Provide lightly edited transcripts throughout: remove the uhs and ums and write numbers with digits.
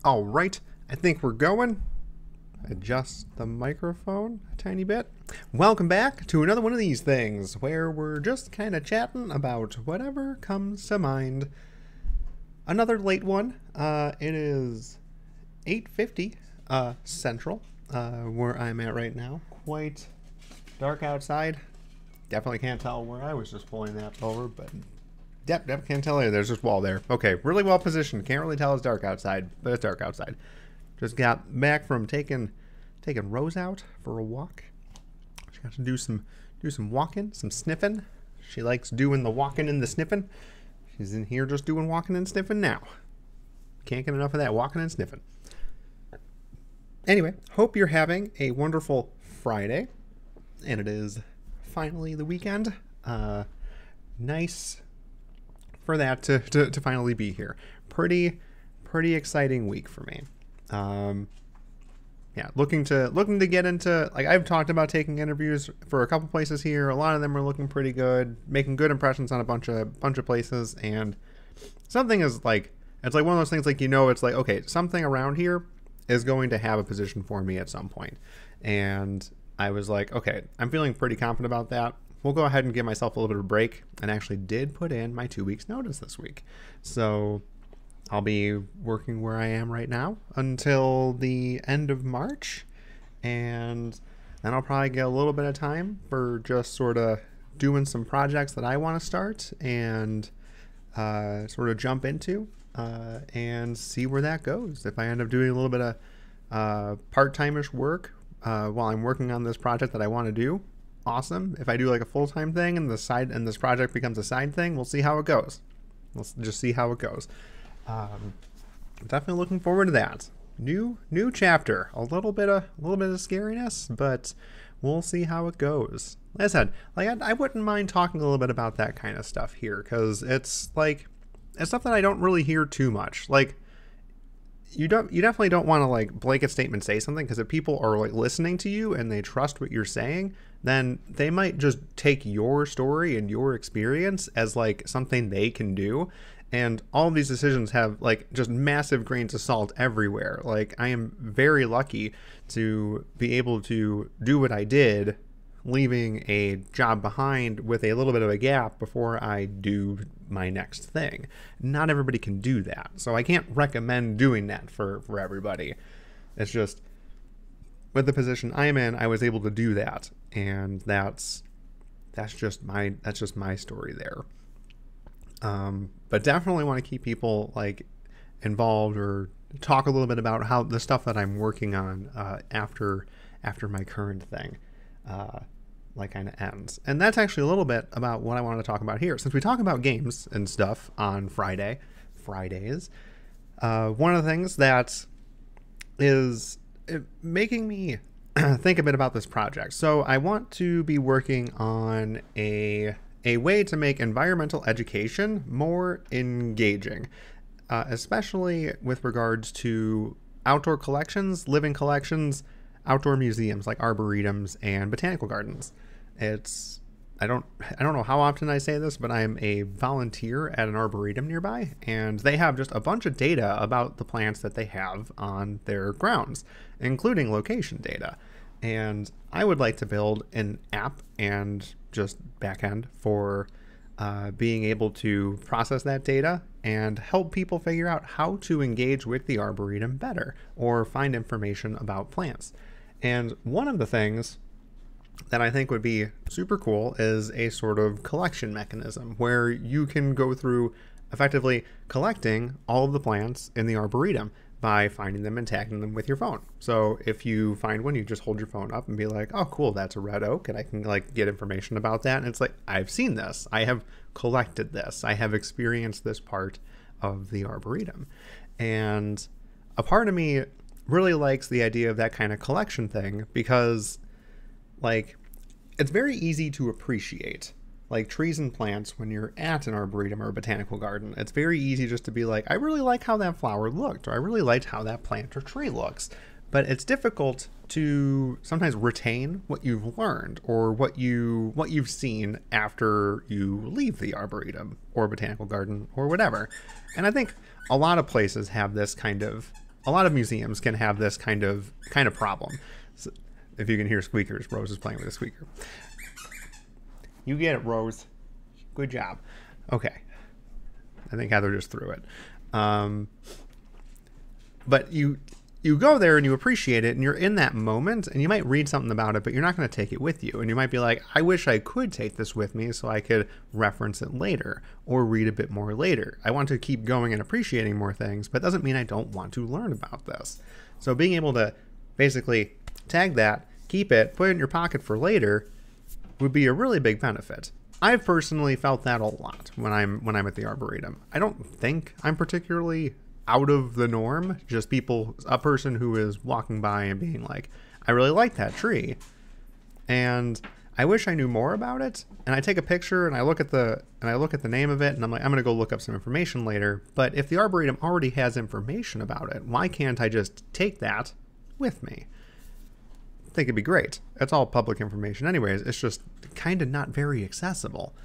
All right, I think we're going. Adjust the microphone a tiny bit. Welcome back to another one of these things where we're just kind of chatting about whatever comes to mind. Another late one. It is 8:50 Central, where I'm at right now. Quite dark outside. Definitely can't tell where I was just pulling that over, but Yep, can't tell you. There's this wall there. Okay, really well positioned. Can't really tell it's dark outside, but it's dark outside. Just got back from taking Rose out for a walk. She got to do some walking, some sniffing. She likes doing the walking and the sniffing. She's in here just doing walking and sniffing now. Can't get enough of that walking and sniffing. Anyway, hope you're having a wonderful Friday, and it is finally the weekend. Nice for that to finally be here. Pretty exciting week for me. Yeah, looking to get into, like, I've talked about taking interviews for a couple places here. A lot of them are looking pretty good, making good impressions on a bunch of places, and something is like, it's like one of those things, like, you know, it's like, okay, something around here is going to have a position for me at some point. And I was like, okay, I'm feeling pretty confident about that. We'll go ahead and give myself a little bit of a break, and actually did put in my 2 weeks notice this week. So I'll be working where I am right now until the end of March, and then I'll probably get a little bit of time for just sort of doing some projects that I want to start and sort of jump into and see where that goes. If I end up doing a little bit of part-time-ish work while I'm working on this project that I want to do, awesome. If I do like a full-time thing and this project becomes a side thing, we'll see how it goes. Let's just see how it goes. Definitely looking forward to that. New chapter. A little bit of scariness, but we'll see how it goes. Like I said, like I wouldn't mind talking a little bit about that kind of stuff here, because it's like, it's stuff that I don't really hear too much. Like, you definitely don't want to like blanket statement say something, because if people are like listening to you and they trust what you're saying, then they might just take your story and your experience as like something they can do. And all of these decisions have like just massive grains of salt everywhere. Like, I am very lucky to be able to do what I did, leaving a job behind with a little bit of a gap before I do my next thing. Not everybody can do that, so I can't recommend doing that for everybody. It's just, with the position I'm in, I was able to do that, and that's just my story there. But definitely want to keep people like involved, or talk a little bit about how the stuff that I'm working on after my current thing like kind of ends. And that's actually a little bit about what I want to talk about here. Since we talk about games and stuff on Fridays, one of the things that is making me think a bit about this project. So I want to be working on a way to make environmental education more engaging, especially with regards to outdoor collections, living collections, outdoor museums like arboretums and botanical gardens. I don't know how often I say this, but I'm a volunteer at an arboretum nearby, and they have just a bunch of data about the plants that they have on their grounds, including location data. And I would like to build an app and just backend for being able to process that data and help people figure out how to engage with the arboretum better, or find information about plants. And one of the things that I think would be super cool is a sort of collection mechanism where you can go through effectively collecting all of the plants in the arboretum by finding them and tagging them with your phone. So if you find one, you just hold your phone up and be like, oh cool, that's a red oak, and I can like get information about that. And it's like, I've seen this, I have collected this, I have experienced this part of the arboretum. And a part of me really likes the idea of that kind of collection thing, because like, it's very easy to appreciate like trees and plants when you're at an arboretum or a botanical garden. It's very easy just to be like, I really like how that flower looked, or I really liked how that plant or tree looks. But it's difficult to sometimes retain what you've learned, or what you've seen after you leave the arboretum or botanical garden or whatever. And I think a lot of places have this kind of a lot of museums can have this kind of problem. So if you can hear squeakers, Rose is playing with a squeaker. You get it, Rose. Good job. Okay. I think Heather just threw it. But you go there and you appreciate it, and you're in that moment, and you might read something about it, but you're not going to take it with you. And you might be like, I wish I could take this with me so I could reference it later or read a bit more later. I want to keep going and appreciating more things, but it doesn't mean I don't want to learn about this. So being able to basically tag that, keep it, put it in your pocket for later would be a really big benefit. I've personally felt that a lot when I'm at the Arboretum. I don't think I'm particularly out of the norm, just a person who is walking by and being like, I really like that tree, and I wish I knew more about it. And I take a picture and I look at the name of it, and I'm like, I'm gonna go look up some information later. But if the Arboretum already has information about it, why can't I just take that with me? I think it'd be great. It's all public information anyways. It's just kind of not very accessible.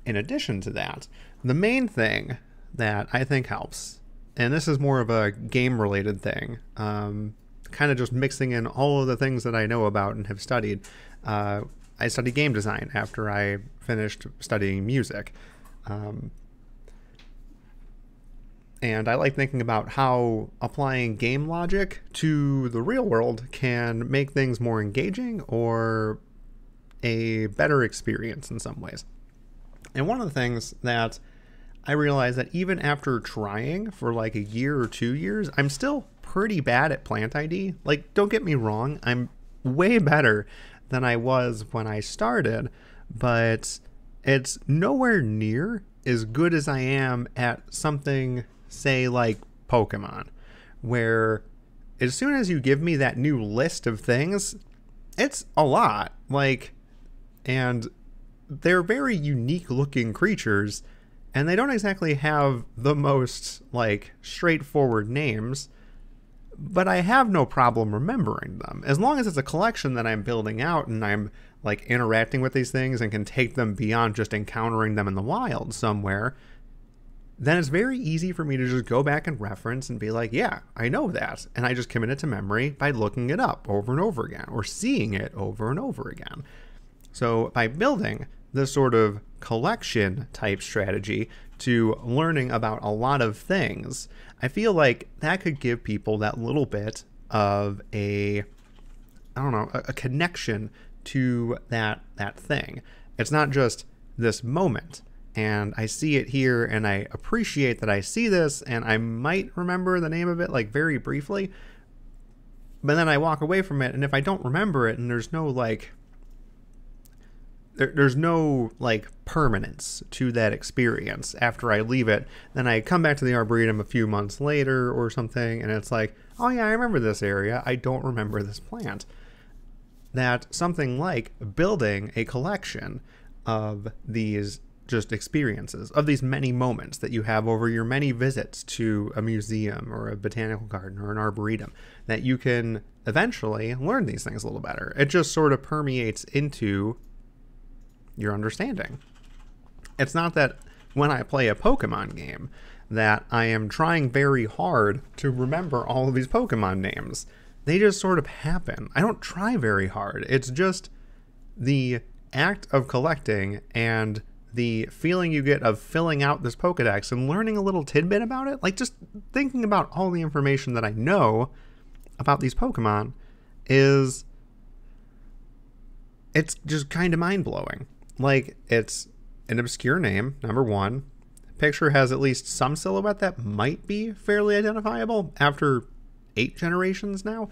In addition to that, the main thing that I think helps, and this is more of a game related thing, kind of just mixing in all of the things that I know about and have studied. I studied game design after I finished studying music. And I like thinking about how applying game logic to the real world can make things more engaging or a better experience in some ways. And one of the things that I realized that even after trying for like a year or 2 years, I'm still pretty bad at plant ID. Like, don't get me wrong, I'm way better than I was when I started, but it's nowhere near as good as I am at something, say, like Pokemon, where as soon as you give me that new list of things, it's a lot. Like, and they're very unique looking creatures, and they don't exactly have the most, like, straightforward names, but I have no problem remembering them. As long as it's a collection that I'm building out and I'm, like, interacting with these things and can take them beyond just encountering them in the wild somewhere, then it's very easy for me to just go back and reference and be like, yeah, I know that. And I just commit it to memory by looking it up over and over again or seeing it over and over again. So by building this sort of collection type strategy to learning about a lot of things, I feel like that could give people that little bit of a connection to that thing. It's not just this moment and I see it here and I appreciate that I see this and I might remember the name of it, like, very briefly, but then I walk away from it, and if I don't remember it and there's no permanence to that experience after I leave it, then I come back to the Arboretum a few months later or something, and it's like, oh yeah, I remember this area, I don't remember this plant. That something like building a collection of these just experiences, of these many moments that you have over your many visits to a museum or a botanical garden or an arboretum, that you can eventually learn these things a little better. It just sort of permeates into your understanding. It's not that when I play a Pokemon game that I am trying very hard to remember all of these Pokemon names. They just sort of happen. I don't try very hard. It's just the act of collecting and the feeling you get of filling out this Pokedex and learning a little tidbit about it. Like, just thinking about all the information that I know about these Pokemon it's just kind of mind-blowing. Like, it's an obscure name, number one. Picture has at least some silhouette that might be fairly identifiable after 8 generations now.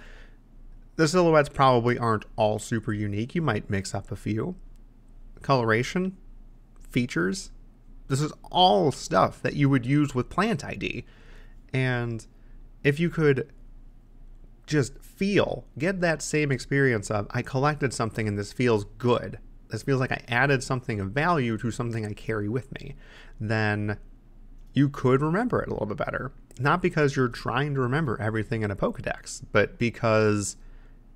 The silhouettes probably aren't all super unique. You might mix up a few. Coloration, features, this is all stuff that you would use with plant ID. And if you could just get that same experience of, I collected something and this feels good, this feels like I added something of value to something I carry with me, then you could remember it a little bit better. Not because you're trying to remember everything in a Pokedex, but because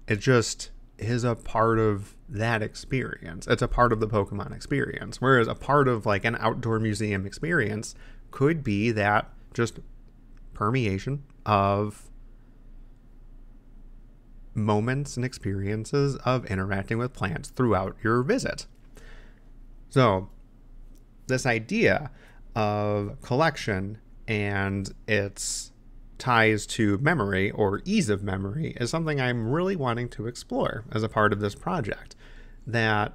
it just is a part of that experience. It's a part of the Pokemon experience. Whereas a part of, like, an outdoor museum experience could be that just permeation of moments and experiences of interacting with plants throughout your visit. So this idea of collection and its ties to memory or ease of memory is something I'm really wanting to explore as a part of this project. That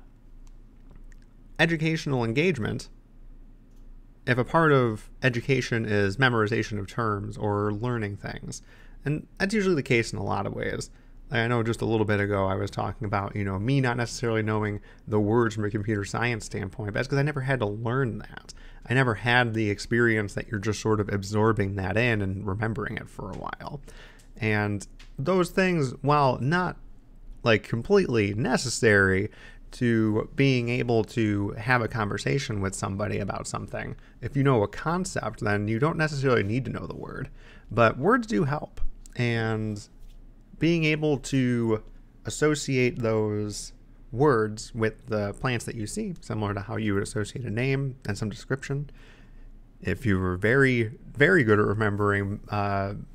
educational engagement, if a part of education is memorization of terms or learning things, and that's usually the case in a lot of ways. I know just a little bit ago I was talking about, me not necessarily knowing the words from a computer science standpoint, but that's because I never had to learn that. I never had the experience that you're just sort of absorbing that in and remembering it for a while. And those things, while not like completely necessary to being able to have a conversation with somebody about something, if you know a concept, then you don't necessarily need to know the word. But words do help. And being able to associate those words with the plants that you see, similar to how you would associate a name and some description. If you were very, very good at remembering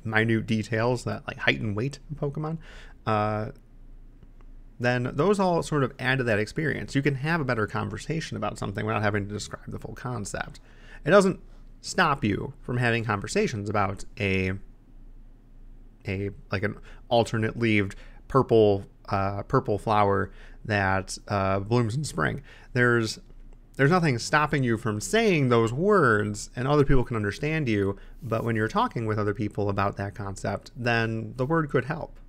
minute details that like height and weight in Pokemon, then those all sort of add to that experience. You can have a better conversation about something without having to describe the full concept. It doesn't stop you from having conversations about an alternate leaved purple flower that blooms in spring. There's nothing stopping you from saying those words, and other people can understand you. But when you're talking with other people about that concept, then the word could help.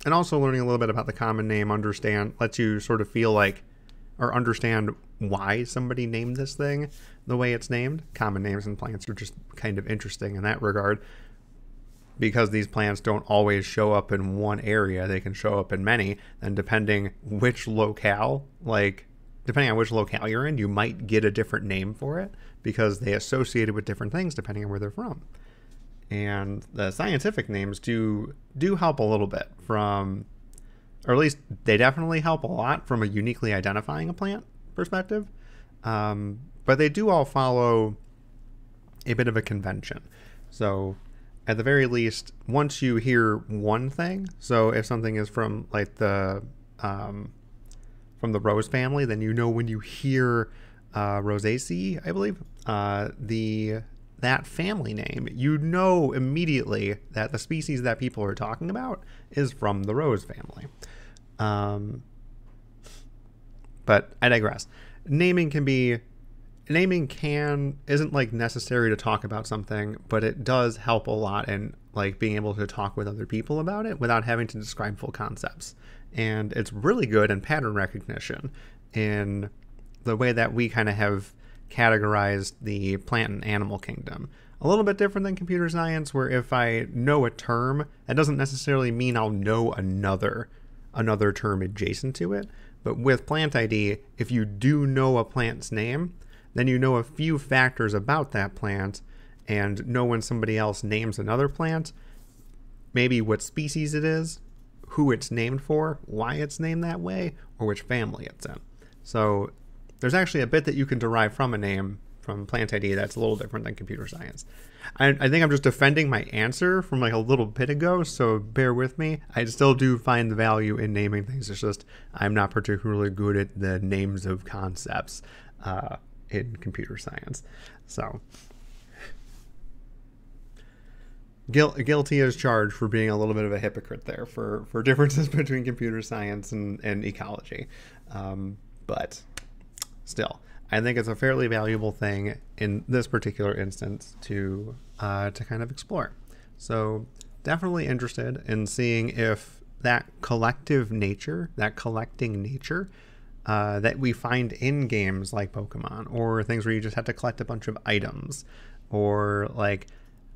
And also learning a little bit about the common name lets you sort of feel like or understand why somebody named this thing the way it's named. Common names in plants are just kind of interesting in that regard, because these plants don't always show up in one area. They can show up in many, and depending on which locale you're in, you might get a different name for it because they associate it with different things depending on where they're from. And the scientific names do help a little bit from, or at least they definitely help a lot from a uniquely identifying a plant perspective. But they do all follow a bit of a convention. So at the very least, once you hear one thing, so if something is from like from the rose family, then when you hear Rosaceae, I believe, that family name, immediately that the species that people are talking about is from the rose family. But I digress. Naming isn't like necessary to talk about something, but it does help a lot in like being able to talk with other people about it without having to describe full concepts. And it's really good in pattern recognition in the way that we kind of have categorized the plant and animal kingdom. A little bit different than computer science, where if I know a term, that doesn't necessarily mean I'll know another term adjacent to it. But with Plant ID, if you do know a plant's name, then you know a few factors about that plant and know when somebody else names another plant, maybe what species it is, who it's named for, why it's named that way, or which family it's in. So there's actually a bit that you can derive from a name from Plant ID that's a little different than computer science. I think I'm just defending my answer from like a little bit ago, so bear with me. I still do find the value in naming things. It's just I'm not particularly good at the names of concepts in computer science. So guilty as charged for being a little bit of a hypocrite there for differences between computer science and ecology. But still, I think it's a fairly valuable thing in this particular instance to kind of explore. So definitely interested in seeing if that collective nature, that collecting nature that we find in games like Pokemon, or things where you just have to collect a bunch of items, or like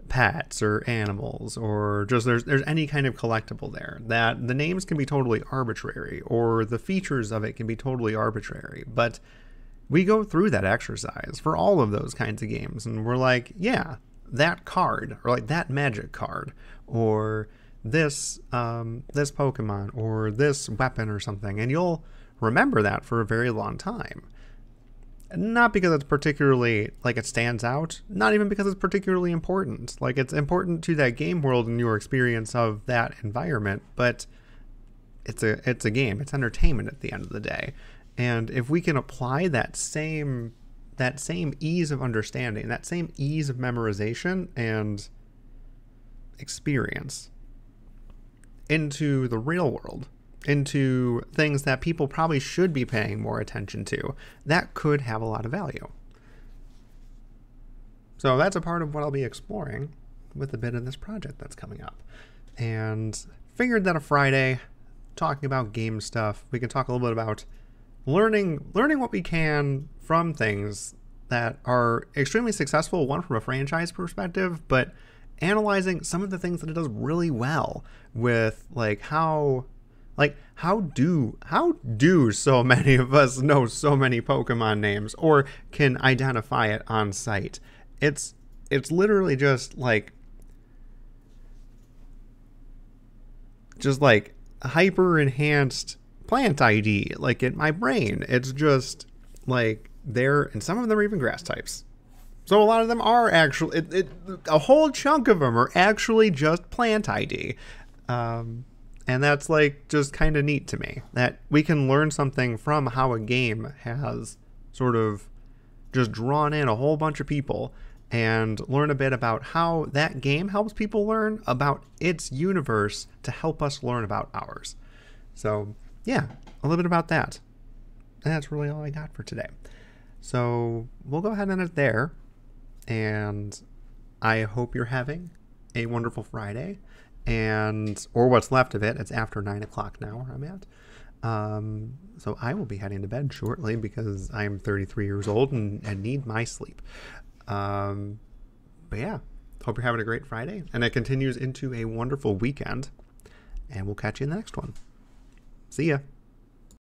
pets or animals, or just there's any kind of collectible there, that the names can be totally arbitrary or the features of it can be totally arbitrary, but we go through that exercise for all of those kinds of games and we're like, yeah, that card, or like that magic card, or this Pokemon, or this weapon or something, and you'll remember that for a very long time. Not because it's particularly, like, it stands out, not even because it's particularly important. Like, it's important to that game world and your experience of that environment, but it's a game. It's entertainment at the end of the day. And if we can apply that same ease of understanding, that same ease of memorization and experience into the real world, into things that people probably should be paying more attention to, that could have a lot of value. So that's a part of what I'll be exploring with a bit of this project that's coming up. And figured that a Friday, talking about game stuff, we can talk a little bit about learning what we can from things that are extremely successful, one from a franchise perspective, but analyzing some of the things that it does really well with, like, how do so many of us know so many Pokemon names or can identify it on sight? It's literally just like hyper enhanced plant ID, like, in my brain. It's just like there, and some of them are even grass types. So a lot of them are actually, a whole chunk of them are actually just plant ID. And that's, like, just kind of neat to me that we can learn something from how a game has sort of just drawn in a whole bunch of people and learn a bit about how that game helps people learn about its universe to help us learn about ours. So yeah, a little bit about that. And that's really all I got for today. So we'll go ahead and end it there. And I hope you're having a wonderful Friday, or what's left of it. It's after 9 o'clock now where I'm at. So I will be heading to bed shortly because I'm 33 years old and need my sleep. But yeah, hope you're having a great Friday, and it continues into a wonderful weekend, and we'll catch you in the next one. See ya.